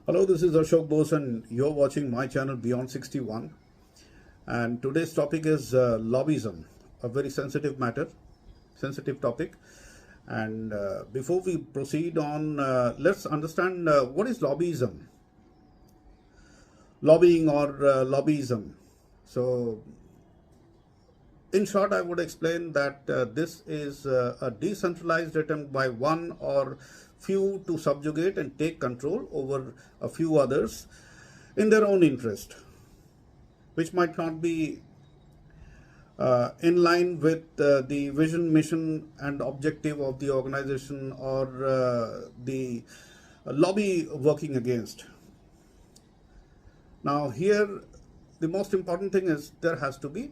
Hello, this is Ashok Bose and you're watching my channel Beyond 61. And today's topic is lobbyism, a very sensitive matter, sensitive topic. And before we proceed on, let's understand what is lobbyism, lobbying or lobbyism. So, in short, I would explain that this is a decentralized attempt by one or few to subjugate and take control over a few others in their own interest, which might not be in line with the vision, mission, and objective of the organization or the lobby working against. Now, here the most important thing is there has to be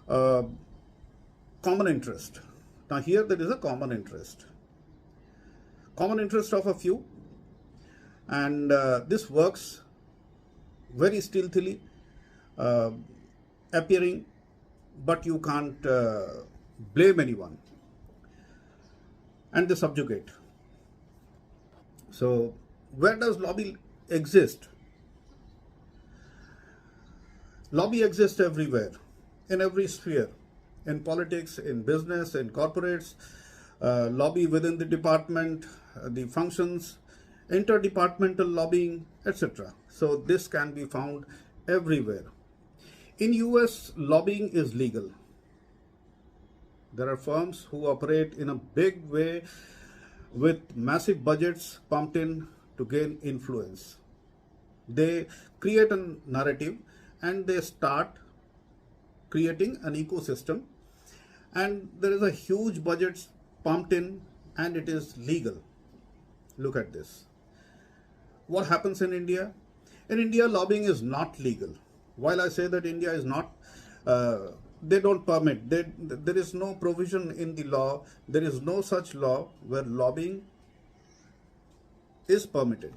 common interest. Now here there is a common interest of a few, and this works very stealthily, appearing, but you can't blame anyone, and they subjugate. So where does lobby exist? Lobby exists everywhere, in every sphere, in politics, in business, in corporates, lobby within the department, the functions, interdepartmental lobbying, etc. So this can be found everywhere. In US, lobbying is legal. There are firms who operate in a big way with massive budgets pumped in to gain influence. They create a narrative and they start creating an ecosystem, and there is a huge budget pumped in and it is legal. Look at this. What happens in India? In India, lobbying is not legal. While I say that India is not, they don't permit, there is no provision in the law, there is no such law where lobbying is permitted.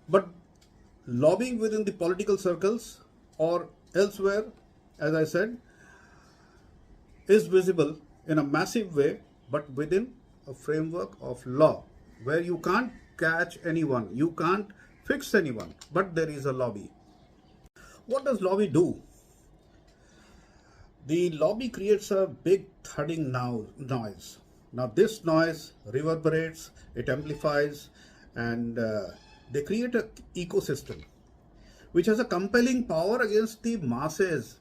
But lobbying within the political circles or elsewhere, as I said, is visible in a massive way, but within a framework of law where you can't catch anyone, you can't fix anyone, but there is a lobby. What does lobby do? The lobby creates a big thudding noise. Now this noise reverberates, it amplifies, and they create an ecosystem which has a compelling power against the masses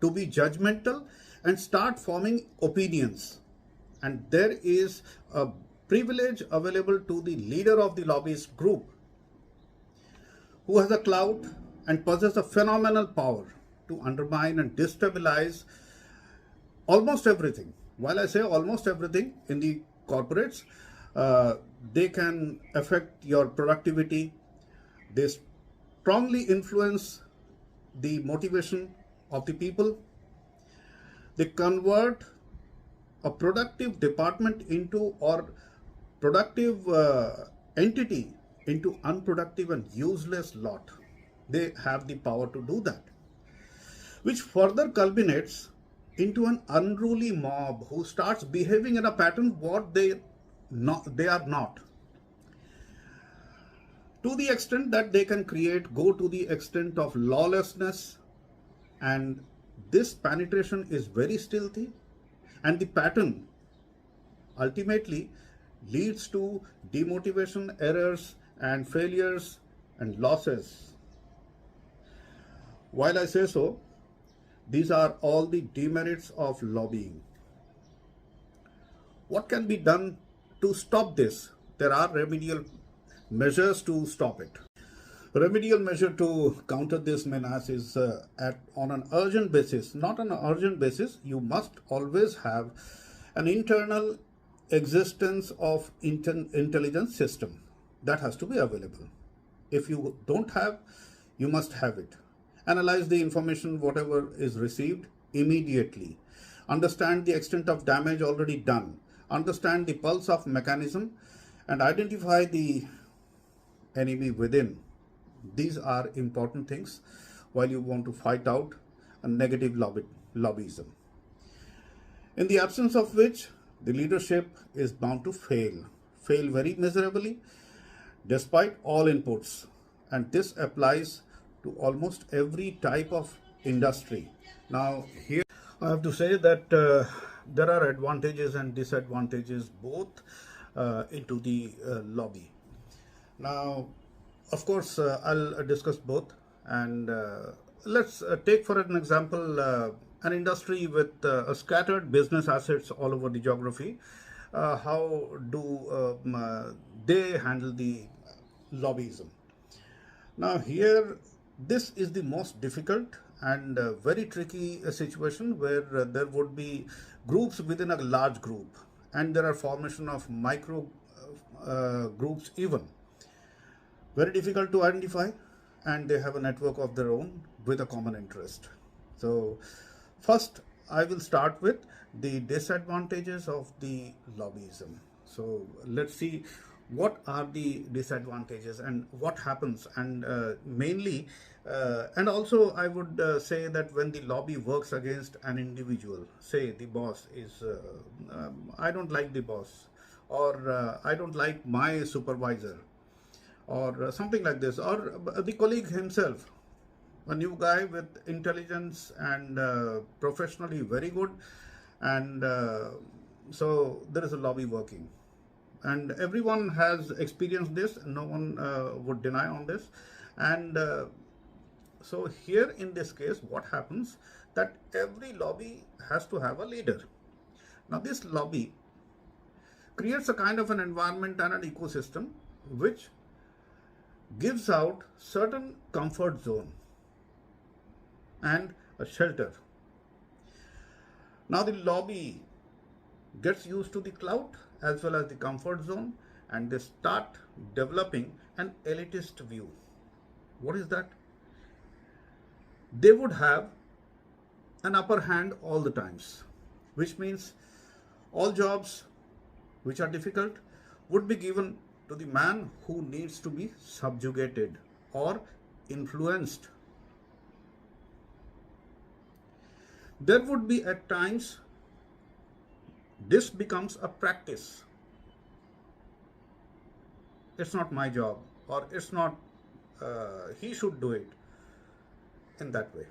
to be judgmental and start forming opinions. And there is a privilege available to the leader of the lobbyist group who has a clout and possesses a phenomenal power to undermine and destabilize almost everything. While I say almost everything, in the corporates, they can affect your productivity. They strongly influence the motivation of the people. They convert a productive department into, or productive entity into, unproductive and useless lot. They have the power to do that, which further culminates into an unruly mob who starts behaving in a pattern what they are not. To the extent that they can go to the extent of lawlessness, and this penetration is very stealthy, and the pattern ultimately leads to demotivation, errors and failures and losses. While I say so, these are all the demerits of lobbying. What can be done to stop this? There are remedial measures to stop it. Remedial measure to counter this menace is on an urgent basis. Not on an urgent basis, you must always have an internal existence of intelligence system that has to be available. If you don't have, you must have it. Analyze the information, whatever is received, immediately. Understand the extent of damage already done. Understand the pulse of mechanism and identify the enemy within. These are important things while you want to fight out a negative lobbyism, in the absence of which the leadership is bound to fail very miserably, despite all inputs. And this applies to almost every type of industry. Now, here I have to say that there are advantages and disadvantages both into the lobby. Now, of course, I'll discuss both, and let's take for an example an industry with scattered business assets all over the geography. How do they handle the lobbyism? Now, here, this is the most difficult and very tricky situation where there would be groups within a large group, and there are formation of micro groups even. Very difficult to identify, and they have a network of their own with a common interest. So, first, I will start with the disadvantages of the lobbyism. So, let's see what are the disadvantages and what happens, and mainly, and also I would say that when the lobby works against an individual, say the boss is, I don't like the boss, or I don't like my supervisor, or something like this, or the colleague himself, a new guy with intelligence and professionally very good, and so there is a lobby working, and everyone has experienced this, no one would deny on this. And so here in this case, what happens, that every lobby has to have a leader. Now this lobby creates a kind of an environment and an ecosystem which gives out certain comfort zone and a shelter. Now the lobby gets used to the clout as well as the comfort zone, and they start developing an elitist view. What is that? They would have an upper hand all the times, which means all jobs which are difficult would be given to the man who needs to be subjugated or influenced. There would be at times this becomes a practice. It's not my job, or it's not, he should do it in that way.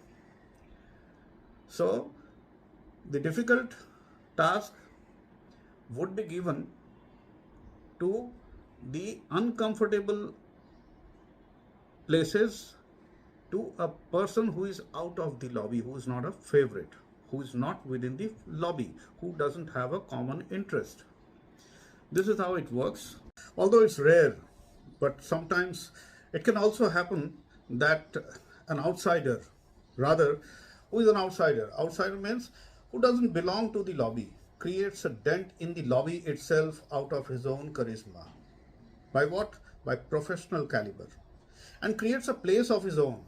So the difficult task would be given to the uncomfortable places, to a person who is out of the lobby, who is not a favorite, who is not within the lobby, who doesn't have a common interest. This is how it works. Although it's rare, but sometimes it can also happen that an outsider, rather, who is an outsider? Outsider means who doesn't belong to the lobby, creates a dent in the lobby itself out of his own charisma. By what? By professional caliber, and creates a place of his own.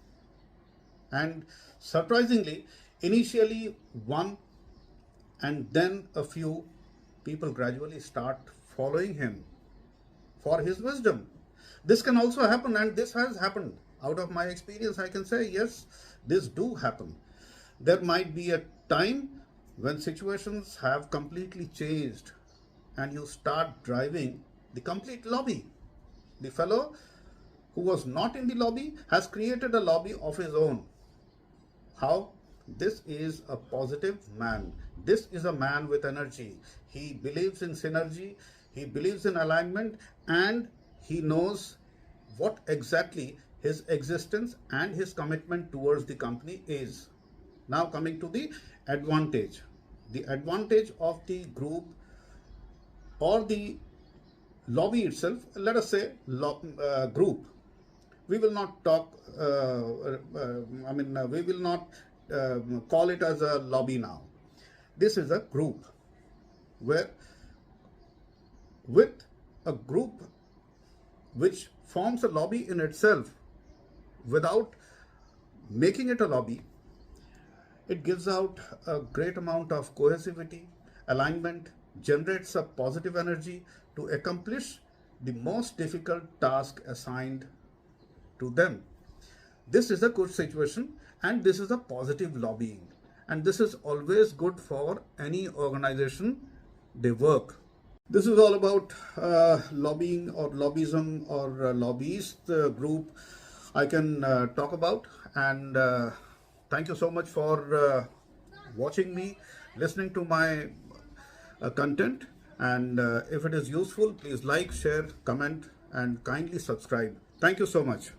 And surprisingly, initially one, and then a few people gradually start following him for his wisdom. This can also happen, and this has happened. Out of my experience, I can say, yes, this do happen. There might be a time when situations have completely changed and you start driving the complete lobby. The fellow who was not in the lobby has created a lobby of his own. How? This is a positive man. This is a man with energy. He believes in synergy, he believes in alignment, and he knows what exactly his existence and his commitment towards the company is. Now coming to the advantage. The advantage of the group or the lobby itself, let us say group. We will not talk, we will not call it as a lobby now. This is a group where, with a group which forms a lobby in itself without making it a lobby, it gives out a great amount of cohesivity, alignment, generates a positive energy to accomplish the most difficult task assigned to them. This is a good situation, and this is a positive lobbying, and this is always good for any organization they work. This is all about lobbying or lobbyism or lobbyist group I can talk about. And thank you so much for watching me, listening to my content. And if it is useful, please like, share, comment, and kindly subscribe. Thank you so much.